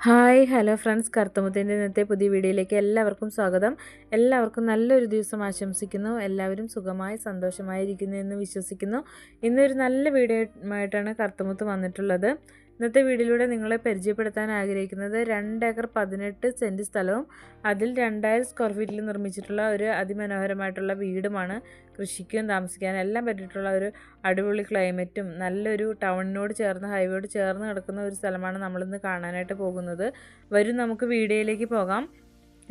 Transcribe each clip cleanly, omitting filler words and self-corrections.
Hi hello friends, കറുത്തമുത്തിൻ്റെ ഇന്നത്തെ പുതിയ വീഡിയോയിലേക്ക് എല്ലാവർക്കും സ്വാഗതം. എല്ലാവർക്കും നല്ലൊരു ദിവസം ആശംസിക്കുന്നു. എല്ലാവരും സുഖമായി സന്തോഷമായിരിക്കുന്നു എന്ന് വിശ്വസിക്കുന്നു. ഇന്നൊരു നല്ല വീഡിയോ ആയിട്ടാണ് കറുത്തമുത്ത് വന്നിട്ടുള്ളത്. ഇന്നത്തെ വീഡിയോയിലൂടെ നിങ്ങളെ പരിചയപ്പെടുത്താൻ ആഗ്രഹിക്കുന്നത് 2 ഏക്കർ 18 സെൻറ്റ് സ്ഥലവും അതിൽ 2000 സ്ക്വയർ ഫീറ്റിൽ നിർമ്മിച്ചിട്ടുള്ള ഒരു അതിമനോഹരമായിട്ടുള്ള വീടുമാണ്. കൃഷിക്കും താമസിക്കാനും എല്ലാം പറ്റിയിട്ടുള്ള ഒരു അടിപൊളി ക്ലൈമറ്റും നല്ലൊരു ടൗണിനോട് ചേർന്ന് ഹൈവേയോട് ചേർന്ന് കിടക്കുന്ന ഒരു സ്ഥലമാണ് നമ്മളിന്ന് കാണാനായിട്ട് പോകുന്നത്. വരും നമുക്ക് വീഡിയോയിലേക്ക് പോകാം.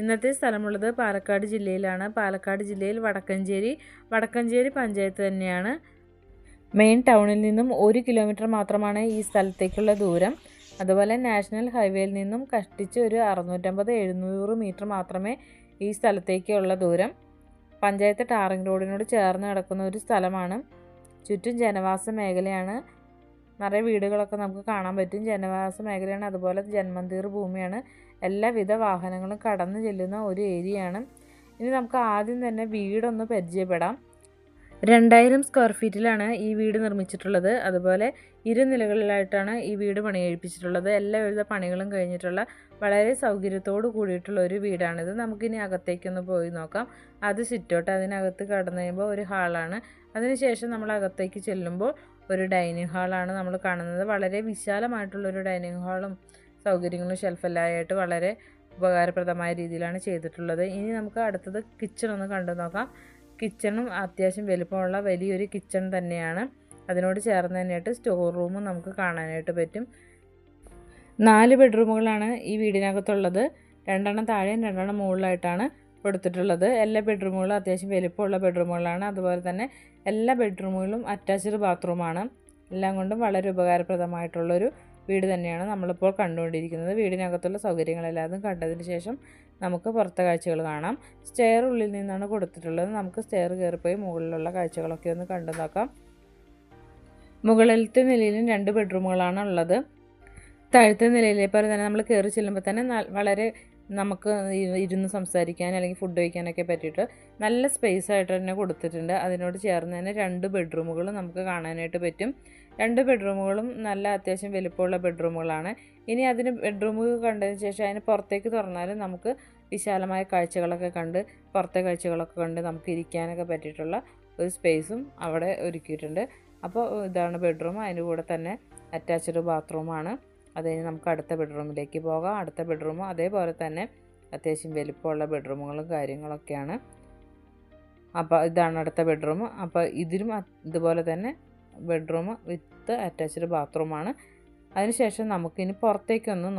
ഇന്നത്തെ സ്ഥലമുള്ളത് പാലക്കാട് ജില്ലയിലാണ്. പാലക്കാട് ജില്ലയിൽ വടക്കഞ്ചേരി പഞ്ചായത്ത് തന്നെയാണ്. മെയിൻ ടൗണിൽ നിന്നും 1 കിലോമീറ്റർ മാത്രമാണ് ഈ സ്ഥലത്തേക്കുള്ള ദൂരം. അതുപോലെ നാഷണൽ ഹൈവേയിൽ നിന്നും കഷ്ടിച്ച് ഒരു 650-700 മീറ്റർ മാത്രമേ ഈ സ്ഥലത്തേക്കുള്ള ദൂരം. പഞ്ചായത്ത് ടാറിംഗ് റോഡിനോട് ചേർന്ന് കിടക്കുന്ന ഒരു സ്ഥലമാണ്. ചുറ്റും ജനവാസ മേഖലയാണ്. നിറയെ വീടുകളൊക്കെ നമുക്ക് കാണാൻ പറ്റും. ജനവാസ മേഖലയാണ്. അതുപോലെ ജന്മന്തീർ ഭൂമിയാണ്. എല്ലാവിധ വാഹനങ്ങളും കടന്നു ചെല്ലുന്ന ഒരു ഏരിയയാണ്. ഇനി നമുക്ക് ആദ്യം തന്നെ വീടൊന്ന് പരിചയപ്പെടാം. 2000 സ്ക്വയർ ഫീറ്റിലാണ് ഈ വീട് നിർമ്മിച്ചിട്ടുള്ളത്. അതുപോലെ ഇരുനിലകളിലായിട്ടാണ് ഈ വീട് പണി കഴിപ്പിച്ചിട്ടുള്ളത്. എല്ലാവിധ പണികളും കഴിഞ്ഞിട്ടുള്ള വളരെ സൗകര്യത്തോട് കൂടിയിട്ടുള്ള ഒരു വീടാണിത്. നമുക്കിനി അകത്തേക്കൊന്ന് പോയി നോക്കാം. അത് സിറ്റൗട്ട്, അതിനകത്ത് കടന്നു കഴിയുമ്പോൾ ഒരു ഹാളാണ്. അതിനുശേഷം നമ്മൾ അകത്തേക്ക് ചെല്ലുമ്പോൾ ഒരു ഡൈനിങ് ഹാളാണ് നമ്മൾ കാണുന്നത്. വളരെ വിശാലമായിട്ടുള്ളൊരു ഡൈനിങ് ഹാളും സൗകര്യങ്ങളും ഷെൽഫെല്ലാമായിട്ട് വളരെ ഉപകാരപ്രദമായ രീതിയിലാണ് ചെയ്തിട്ടുള്ളത്. ഇനി നമുക്ക് അടുത്തത് കിച്ചൺ ഒന്ന് കണ്ടു നോക്കാം. കിച്ചണും അത്യാവശ്യം വലുപ്പമുള്ള വലിയൊരു കിച്ചൺ തന്നെയാണ്. അതിനോട് ചേർന്ന് തന്നെയായിട്ട് സ്റ്റോർ റൂമും നമുക്ക് കാണാനായിട്ട് പറ്റും. 4 ബെഡ്റൂമുകളാണ് ഈ വീടിനകത്തുള്ളത്. 2 താഴെയും 2 മുകളിലായിട്ടാണ് കൊടുത്തിട്ടുള്ളത്. എല്ലാ ബെഡ്റൂമുകളും അത്യാവശ്യം വലുപ്പമുള്ള ബെഡ്റൂമുകളാണ്. അതുപോലെ തന്നെ എല്ലാ ബെഡ്റൂമുകളും അറ്റാച്ച്ഡ് ബാത്റൂമാണ്. എല്ലാം കൊണ്ടും വളരെ ഉപകാരപ്രദമായിട്ടുള്ളൊരു വീട് തന്നെയാണ് നമ്മളിപ്പോൾ കണ്ടുകൊണ്ടിരിക്കുന്നത്. വീടിനകത്തുള്ള സൗകര്യങ്ങളെല്ലാം കണ്ടതിന് ശേഷം നമുക്ക് പുറത്തെ കാഴ്ചകൾ കാണാം. സ്റ്റെയർ ഉള്ളിൽ നിന്നാണ് കൊടുത്തിട്ടുള്ളത്. നമുക്ക് സ്റ്റെയർ കയറിപ്പോയി മുകളിലുള്ള കാഴ്ചകളൊക്കെ ഒന്ന് കണ്ടു നോക്കാം. മുകളിലത്തെ നിലയിലും 2 ബെഡ്റൂമുകളാണ് ഉള്ളത്. താഴത്തെ നിലയിലെ പോലെ തന്നെ നമ്മൾ കയറി ചെല്ലുമ്പോൾ തന്നെ വളരെ നമുക്ക് ഇരുന്ന് സംസാരിക്കാൻ അല്ലെങ്കിൽ ഫുഡ് കഴിക്കാനൊക്കെ പറ്റിയിട്ട് നല്ല സ്പേസ് ആയിട്ട് തന്നെ കൊടുത്തിട്ടുണ്ട്. അതിനോട് ചേർന്ന് തന്നെ 2 ബെഡ്റൂമുകൾ നമുക്ക് കാണാനായിട്ട് പറ്റും. 2 ബെഡ്റൂമുകളും നല്ല അത്യാവശ്യം വലുപ്പമുള്ള ബെഡ്റൂമുകളാണ്. ഇനി അതിന് ബെഡ്റൂമുകൾ കണ്ടതിന് ശേഷം അതിന് പുറത്തേക്ക് തുറന്നാലും നമുക്ക് വിശാലമായ കാഴ്ചകളൊക്കെ കണ്ട് പുറത്തെ കാഴ്ചകളൊക്കെ കണ്ട് നമുക്ക് ഇരിക്കാനൊക്കെ പറ്റിയിട്ടുള്ള ഒരു സ്പേസും അവിടെ ഒരുക്കിയിട്ടുണ്ട്. അപ്പോൾ ഇതാണ് ബെഡ്റൂം. അതിൻ്റെ കൂടെ തന്നെ അറ്റാച്ച്ഡ് ബാത്റൂമാണ്. അതിന് നമുക്ക് അടുത്ത ബെഡ്റൂമിലേക്ക് പോകാം. അടുത്ത ബെഡ്റൂമും അതേപോലെ തന്നെ അത്യാവശ്യം വലുപ്പമുള്ള ബെഡ്റൂമുകളും കാര്യങ്ങളൊക്കെയാണ്. അപ്പോൾ ഇതാണ് അടുത്ത ബെഡ്റൂം. അപ്പോൾ ഇതിലും ഇതുപോലെ തന്നെ ബെഡ്റൂം വിത്ത് അറ്റാച്ച്ഡ് ബാത്റൂമാണ്. അതിനുശേഷം നമുക്കിനി പുറത്തേക്കൊന്ന്